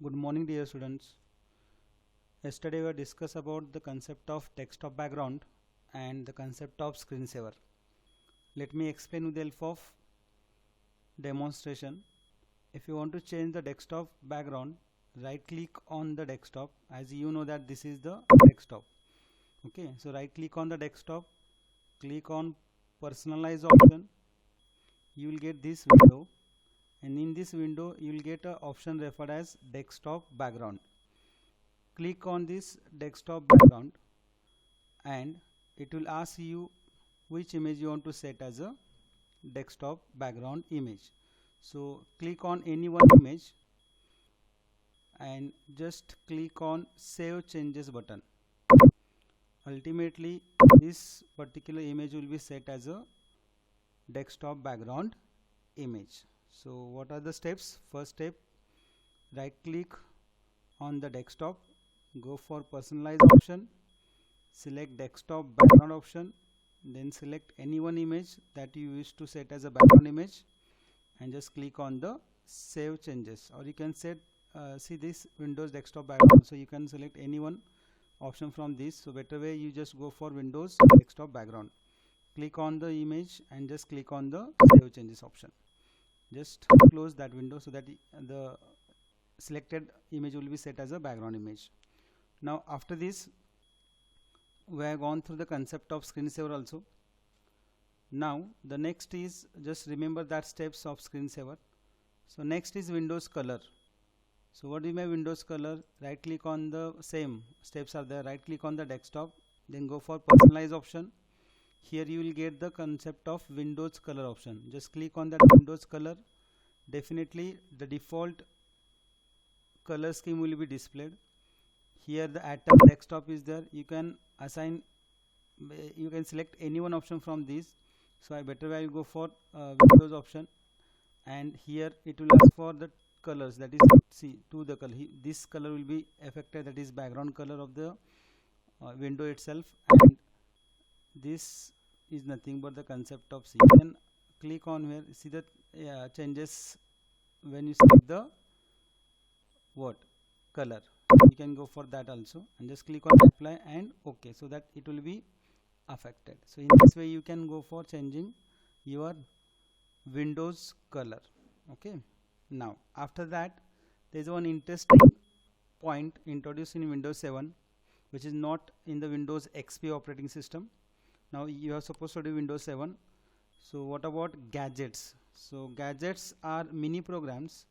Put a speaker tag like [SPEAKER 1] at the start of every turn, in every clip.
[SPEAKER 1] Good morning, dear students. Yesterday we discussed about the concept of desktop background and the concept of screensaver. Let me explain with the help of demonstration. If you want to change the desktop background, right click on the desktop. As you know that this is the desktop. Okay, so right click on the desktop, click on personalize option. You will get this window, and in this window you will get an option referred as desktop background. Click on this desktop background and it will ask you which image you want to set as a desktop background image. So click on any one image and just click on save changes button. Ultimately this particular image will be set as a desktop background image. So what are the steps? First step, right click on the desktop, go for personalize option, select desktop background option, then select any one image that you wish to set as a background image and just click on the save changes, or you can set see this Windows desktop background, so you can select any one option from this. So better way, you just go for Windows desktop background, click on the image and just click on the save changes option. Just close that window so that the selected image will be set as a background image. Now after this we have gone through the concept of screensaver also. Now the next is, just remember that steps of screensaver. So next is Windows color. So what is my Windows color? Right click on the same steps are there, right click on the desktop, then go for personalize option. Here you will get the concept of Windows color option. Just click on that Windows color. Definitely the default color scheme will be displayed. Here the atom desktop is there. You can assign, you can select any one option from these. So I better I will go for Windows option, and here it will ask for the colors, that is, see, to the color, this color will be affected, that is background color of the window itself, and this is nothing but the concept of C. You can click on here, see that changes when you select the what color. You can go for that also and just click on apply and OK, so that it will be affected. So in this way you can go for changing your Windows color. Okay, now after that there is one interesting point introduced in Windows 7 which is not in the Windows XP operating system. Now you are supposed to do Windows 7. So what about gadgets? So gadgets are mini programs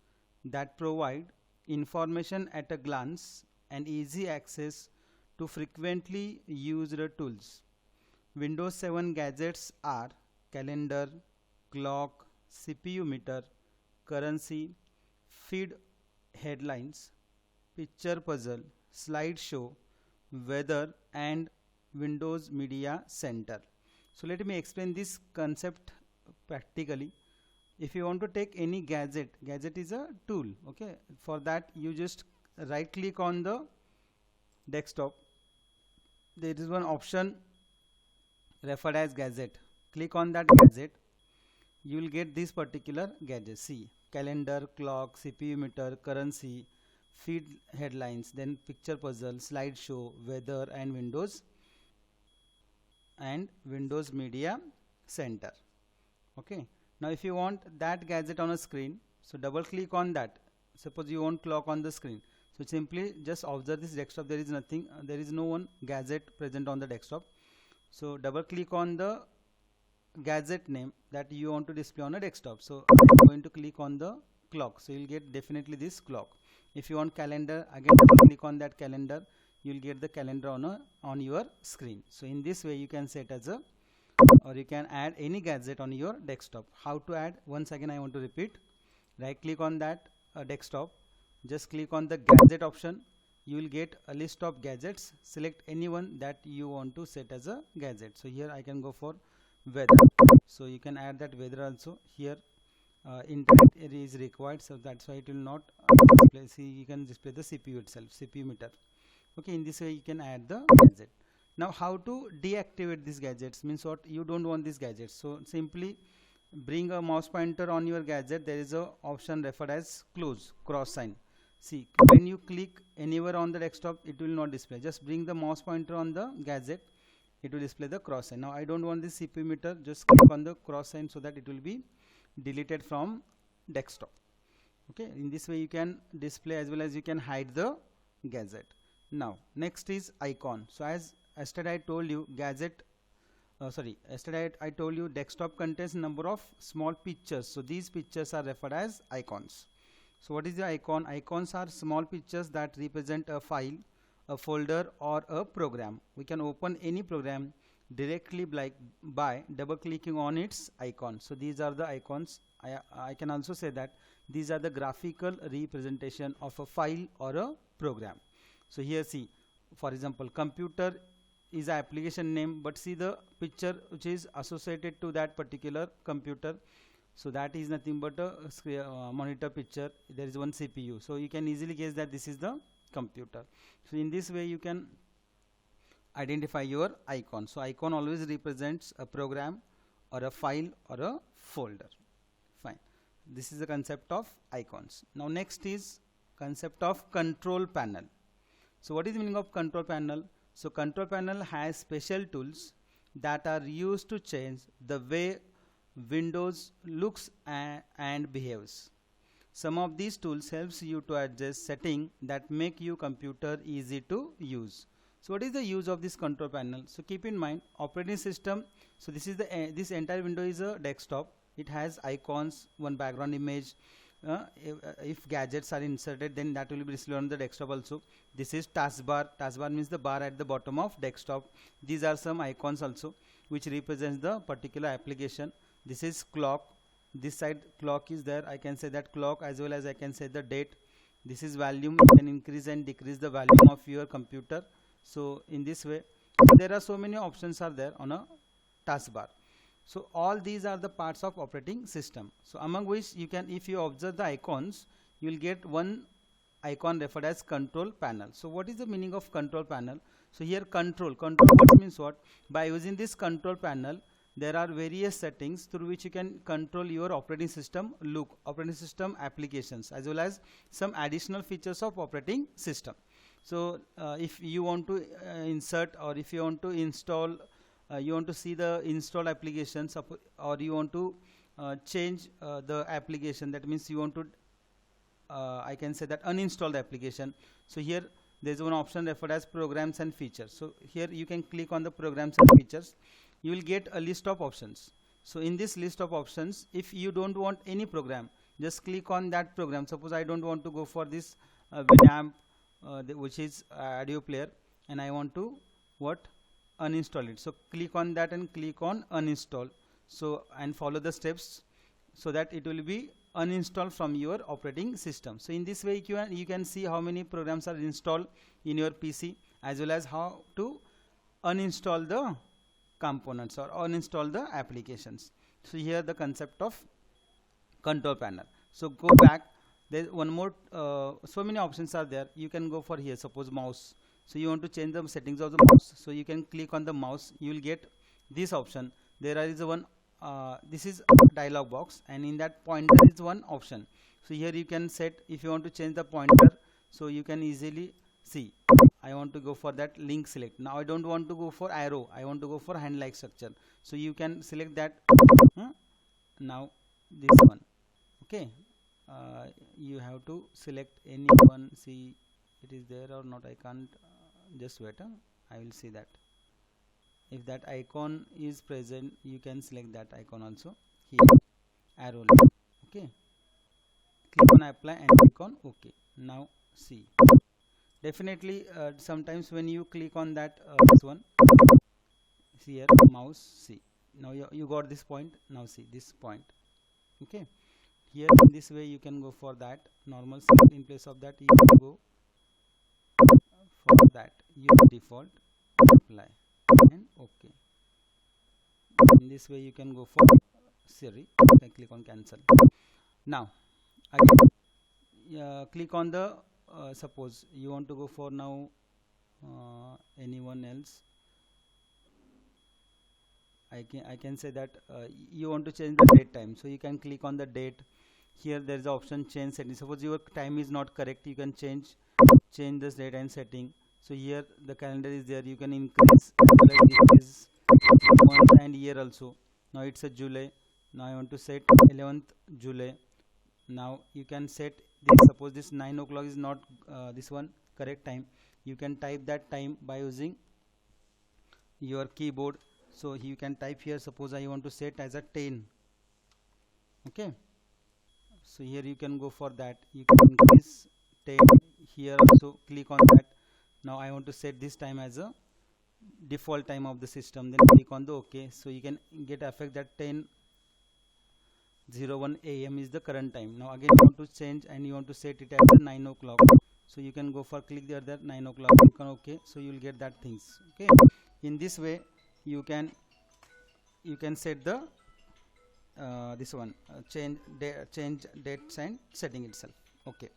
[SPEAKER 1] that provide information at a glance and easy access to frequently used tools. Windows 7 gadgets are calendar, clock, CPU meter, currency, feed headlines, picture puzzle, slideshow, weather, and Windows Media Center. So let me explain this concept practically. If you want to take any gadget is a tool. Okay, for that you just right click on the desktop. There is one option referred as gadget. Click on that gadget, you will get this particular gadget. See, calendar, clock, CPU meter, currency, feed headlines, then picture puzzle, slideshow, weather, and Windows Media Center. Okay, now if you want that gadget on a screen, so double click on that. Suppose you want clock on the screen, so simply just observe this desktop, there is nothing, there is no one gadget present on the desktop. So double click on the gadget name that you want to display on a desktop. So I'm going to click on the clock, so you'll get definitely this clock. If you want calendar, again click on that calendar, you'll get the calendar on your screen. So in this way you can set as a, or you can add any gadget on your desktop. How to add? Once again I want to repeat. Right click on that desktop, just click on the gadget option, you will get a list of gadgets. Select any one that you want to set as a gadget. So here I can go for weather, so you can add that weather also. Here internet is required, so that's why it will not display. See, you can display the CPU itself, CPU meter. Okay, in this way you can add the gadget. Now how to deactivate these gadgets, means what, you don't want these gadgets, so simply bring a mouse pointer on your gadget. There is a option referred as close cross sign. see, when you click anywhere on the desktop, it will not display. Just bring the mouse pointer on the gadget, it will display the cross sign. Now I don't want this CPU meter, just click on the cross sign so that it will be deleted from desktop. Okay, in this way you can display as well as you can hide the gadget. Now next is icon. So as yesterday I told you, yesterday I told you desktop contains number of small pictures. So these pictures are referred as icons. So what is the icon? Icons are small pictures that represent a file, a folder or a program. We can open any program directly by double clicking on its icon. So these are the icons. I can also say that these are the graphical representation of a file or a program. So here see, for example, computer is an application name, but see the picture which is associated to that particular computer. So that is nothing but a monitor picture. There is one CPU, so you can easily guess that this is the computer. So in this way you can identify your icon. So icon always represents a program or a file or a folder. Fine, this is the concept of icons. Now next is concept of control panel. So what is the meaning of control panel? So control panel has special tools that are used to change the way Windows looks and behaves. Some of these tools helps you to adjust settings that make your computer easy to use. So what is the use of this control panel? So keep in mind, operating system. So this is the this entire window is a desktop. It has icons, one background image. If gadgets are inserted, then that will be displayed on the desktop also. This is taskbar. Taskbar means the bar at the bottom of desktop. These are some icons also which represents the particular application. This is clock. This side clock is there. I can say that clock as well as I can say the date. This is volume. You can increase and decrease the volume of your computer. So in this way, there are so many options are there on a taskbar. So all these are the parts of operating system. So among which you can, if you observe the icons, you will get one icon referred as control panel. So what is the meaning of control panel? So here control what means what? By using this control panel, there are various settings through which you can control your operating system look, operating system applications, as well as some additional features of operating system. So if you want to insert, or if you want to install, you want to see the installed applications, or you want to change the application, that means you want to I can say that uninstall the application. So here there is one option referred as programs and features. So here you can click on the programs and features. You will get a list of options. So in this list of options, if you don't want any program, just click on that program. Suppose I don't want to go for this Winamp, which is audio player, and I want to uninstall it. So click on that and click on uninstall. So and follow the steps so that it will be uninstalled from your operating system. So in this way you can see how many programs are installed in your PC, as well as how to uninstall the components or uninstall the applications. So here the concept of control panel. So go back, there's one more, so many options are there. You can go for here, suppose mouse. So you want to change the settings of the mouse, so you can click on the mouse. You will get this option. There is one this is dialog box, and in that pointer is one option. So here you can set, if you want to change the pointer, so you can easily see. I want to go for that link select. Now I don't want to go for arrow, I want to go for hand like structure. So you can select that. Now this one, okay, you have to select any one. See it is there or not, I can't, just wait, I will see that. If that icon is present, you can select that icon also here, arrow line. Okay, click on apply and click on OK. Now see, definitely sometimes when you click on that this one, see here mouse, see now you got this point. Now see this point. Okay, here in this way you can go for that normal select. In place of that you can go for that use default, apply and OK. In this way you can go for Siri, then click on cancel. Now again click on the suppose you want to go for now anyone else. I can say that you want to change the date time, so you can click on the date. here there is the option change setting. Suppose your time is not correct, you can change this date and setting. So here the calendar is there, you can increase as well as decrease the month and year also. Now it's a July, now I want to set 11th July. Now you can set this, suppose this 9 o'clock is not this one correct time, you can type that time by using your keyboard. So you can type here, suppose I want to set as a 10. Okay, so here you can go for that, you can increase 10 here also, click on that. Now I want to set this time as a default time of the system, then click on the OK. So you can get effect that 10:01 AM is the current time. Now again you want to change and you want to set it as 9 o'clock, so you can go for click there, that 9 o'clock, click on OK. So you will get that things. Okay, in this way you can set the this one change dates and setting itself. Okay.